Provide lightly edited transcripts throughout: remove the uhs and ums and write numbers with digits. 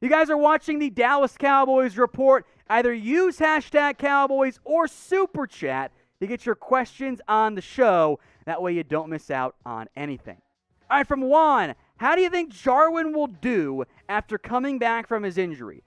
You guys are watching the Dallas Cowboys Report. Either use hashtag Cowboys or Super Chat to get your questions on the show. That way you don't miss out on anything. All right, from Juan, how do you think Jarwin will do after coming back from his injury?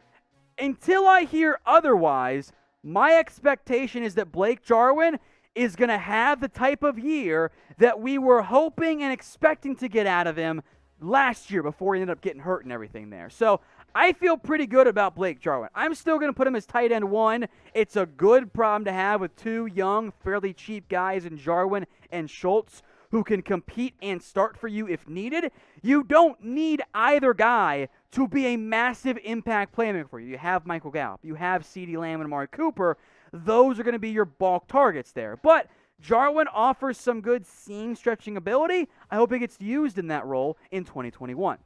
Until I hear otherwise, my expectation is that Blake Jarwin is going to have the type of year that we were hoping and expecting to get out of him last year before he ended up getting hurt and everything there. So I feel pretty good about Blake Jarwin. I'm still going to put him as tight end 1. It's a good problem to have with two young, fairly cheap guys in Jarwin and Schultz who can compete and start for you if needed. You don't need either guy to be a massive impact playmaker for you. You have Michael Gallup. You have CeeDee Lamb and Amari Cooper. Those are going to be your bulk targets there. But Jarwin offers some good seam stretching ability. I hope he gets used in that role in 2021.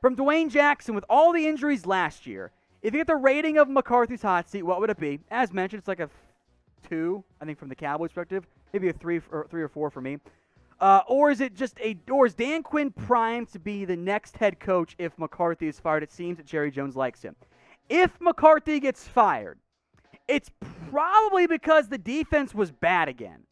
From Dwayne Jackson, with all the injuries last year, if you get the rating of McCarthy's hot seat, what would it be? As mentioned, it's like a 2, I think, from the Cowboys perspective. Maybe a 3 or 4 for me. Or is Dan Quinn primed to be the next head coach if McCarthy is fired? It seems that Jerry Jones likes him. If McCarthy gets fired, it's probably because the defense was bad again.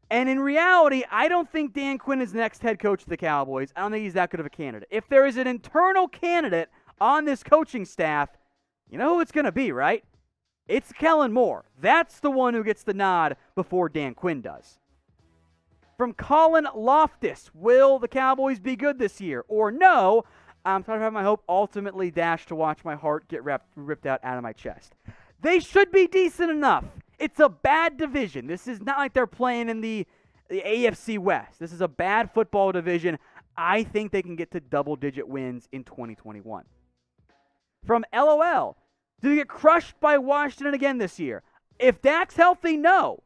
And in reality, I don't think Dan Quinn is the next head coach of the Cowboys. I don't think he's that good of a candidate. If there is an internal candidate on this coaching staff, you know who it's going to be, right? It's Kellen Moore. That's the one who gets the nod before Dan Quinn does. From Colin Loftus, will the Cowboys be good this year? Or no, I'm trying to have my hope ultimately dashed to watch my heart get ripped out of my chest. They should be decent enough. It's a bad division. This is not like they're playing in the AFC West. This is a bad football division. I think they can get to double-digit wins in 2021. From LOL, do you get crushed by Washington again this year? If Dak's healthy, no.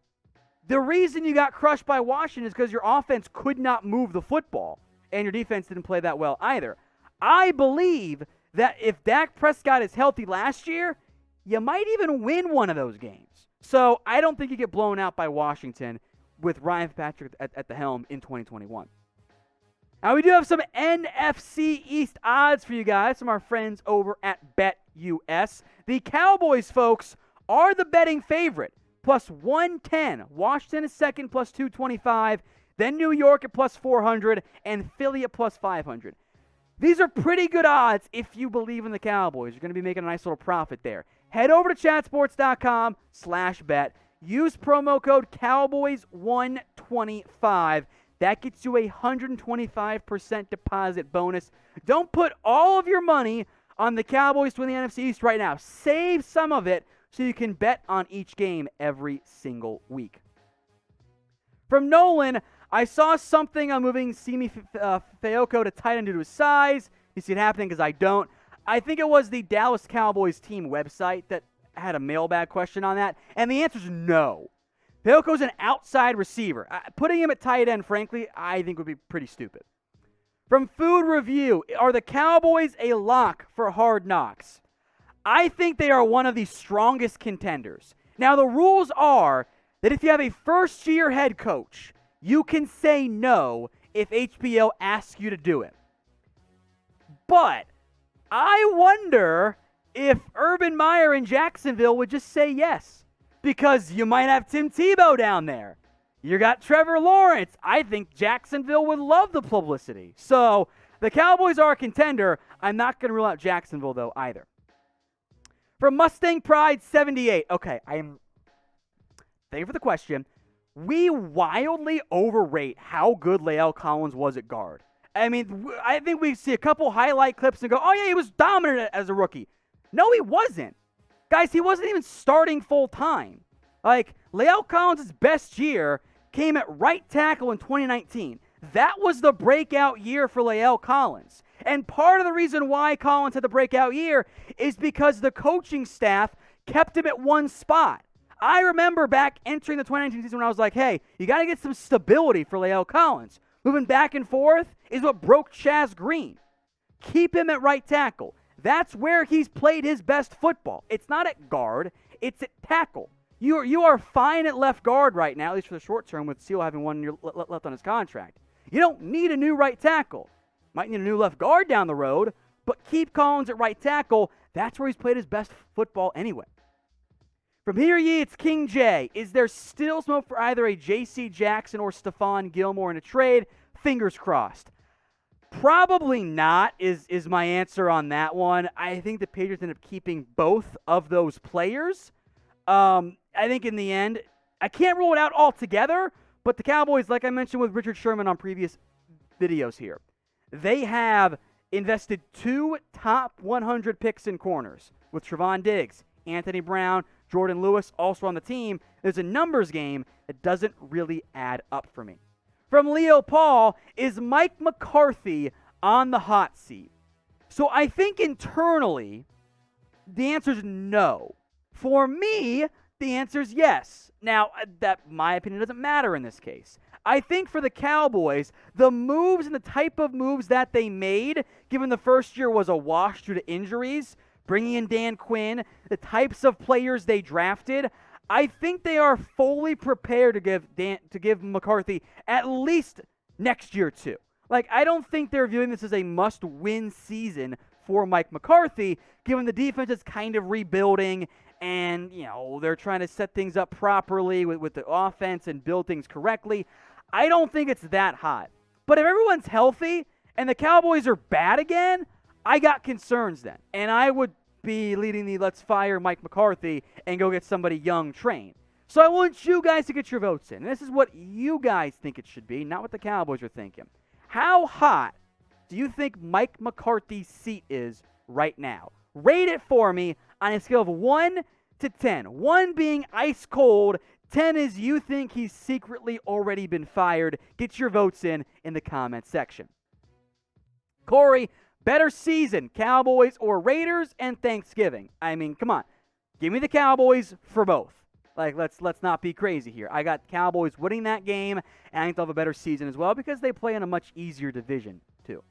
The reason you got crushed by Washington is because your offense could not move the football, and your defense didn't play that well either. I believe that if Dak Prescott is healthy last year, you might even win one of those games. So I don't think you get blown out by Washington with Ryan Fitzpatrick at the helm in 2021. Now, we do have some NFC East odds for you guys from our friends over at BetUS. The Cowboys, folks, are the betting favorite, plus 110. Washington is second, plus 225. Then New York at plus 400, and Philly at plus 500. These are pretty good odds if you believe in the Cowboys. You're going to be making a nice little profit there. Head over to chatsports.com/bet. Use promo code Cowboys125. That gets you a 125% deposit bonus. Don't put all of your money on the Cowboys to win the NFC East right now. Save some of it so you can bet on each game every single week. From Nolan, I saw something on moving Simi Fehoko to tight end due to his size. You see it happening because I don't. I think it was the Dallas Cowboys team website that had a mailbag question on that, and the answer is no. Fehoko's an outside receiver. Putting him at tight end, frankly, I think would be pretty stupid. From Food Review, are the Cowboys a lock for Hard Knocks? I think they are one of the strongest contenders. Now, the rules are that if you have a first-year head coach, you can say no if HBO asks you to do it. But I wonder if Urban Meyer in Jacksonville would just say yes, because you might have Tim Tebow down there. You got Trevor Lawrence. I think Jacksonville would love the publicity. So the Cowboys are a contender. I'm not going to rule out Jacksonville, though, either. From Mustang Pride 78. Okay, thank you for the question. We wildly overrate how good La'el Collins was at guard. I mean, I think we see a couple highlight clips and go, oh, yeah, he was dominant as a rookie. No, he wasn't. Guys, he wasn't even starting full time. Like, La'el Collins' best year came at right tackle in 2019. That was the breakout year for La'el Collins. And part of the reason why Collins had the breakout year is because the coaching staff kept him at one spot. I remember back entering the 2019 season when I was like, hey, you got to get some stability for La'el Collins. Moving back and forth is what broke Chaz Green. Keep him at right tackle. That's where he's played his best football. It's not at guard. It's at tackle. You are fine at left guard right now, at least for the short term, with Seal having 1 year left on his contract. You don't need a new right tackle. Might need a new left guard down the road, but keep Collins at right tackle. That's where he's played his best football anyway. From here, it's King J. Is there still smoke for either a J.C. Jackson or Stephon Gilmore in a trade? Fingers crossed. Probably not is my answer on that one. I think the Patriots end up keeping both of those players. I think in the end, I can't rule it out altogether, but the Cowboys, like I mentioned with Richard Sherman on previous videos here, they have invested 2 top 100 picks in corners with Trevon Diggs, Anthony Brown, Jordan Lewis also on the team. There's a numbers game that doesn't really add up for me. From Leo Paul, is Mike McCarthy on the hot seat? So I think internally, the answer is no. For me, the answer is yes. Now, that my opinion doesn't matter in this case. I think for the Cowboys, the moves and the type of moves that they made, given the first year was a wash due to injuries, bringing in Dan Quinn, the types of players they drafted, I think they are fully prepared to give McCarthy at least next year too. Like, I don't think they're viewing this as a must-win season for Mike McCarthy, given the defense is kind of rebuilding and, they're trying to set things up properly with the offense and build things correctly. I don't think it's that hot. But if everyone's healthy and the Cowboys are bad again, I got concerns then. And I would be leading the let's fire Mike McCarthy and go get somebody young trained. So I want you guys to get your votes in. And this is what you guys think it should be, not what the Cowboys are thinking. How hot do you think Mike McCarthy's seat is right now? Rate it for me on a scale of 1 to 10. 1 being ice cold, 10 is you think he's secretly already been fired. Get your votes in the comment section. Corey, better season, Cowboys or Raiders and Thanksgiving? I mean, come on. Give me the Cowboys for both. Like, let's not be crazy here. I got Cowboys winning that game, and I think they'll have a better season as well because they play in a much easier division, too.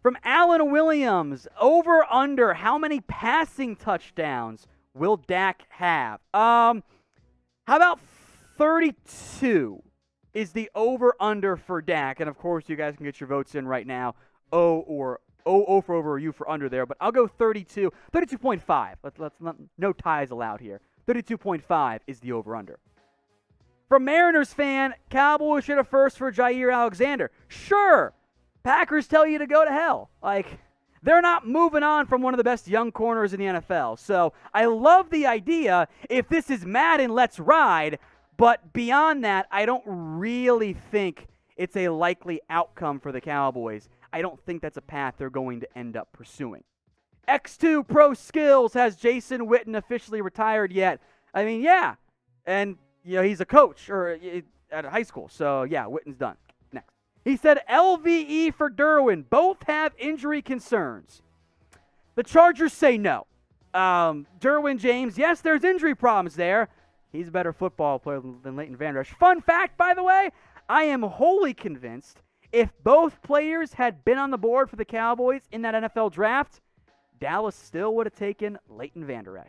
From Alan Williams, over under, how many passing touchdowns will Dak have? How about 32 is the over under for Dak? And of course, you guys can get your votes in right now. O for over or U for under there, but I'll go 32. 32.5. Let's not, no ties allowed here. 32.5 is the over under. From Mariners fan, Cowboys should have first for Jaire Alexander. Sure. Packers tell you to go to hell. Like, they're not moving on from one of the best young corners in the NFL. So I love the idea. If this is Madden, let's ride. But beyond that, I don't really think it's a likely outcome for the Cowboys. I don't think that's a path they're going to end up pursuing. X2 Pro Skills, has Jason Witten officially retired yet? I mean, yeah. And, he's a coach at a high school. So, yeah, Witten's done. Next. He said LVE for Derwin. Both have injury concerns. The Chargers say no. Derwin James, yes, there's injury problems there. He's a better football player than Leighton Vander. Fun fact, by the way, I am wholly convinced if both players had been on the board for the Cowboys in that NFL draft, Dallas still would have taken Leighton Vander.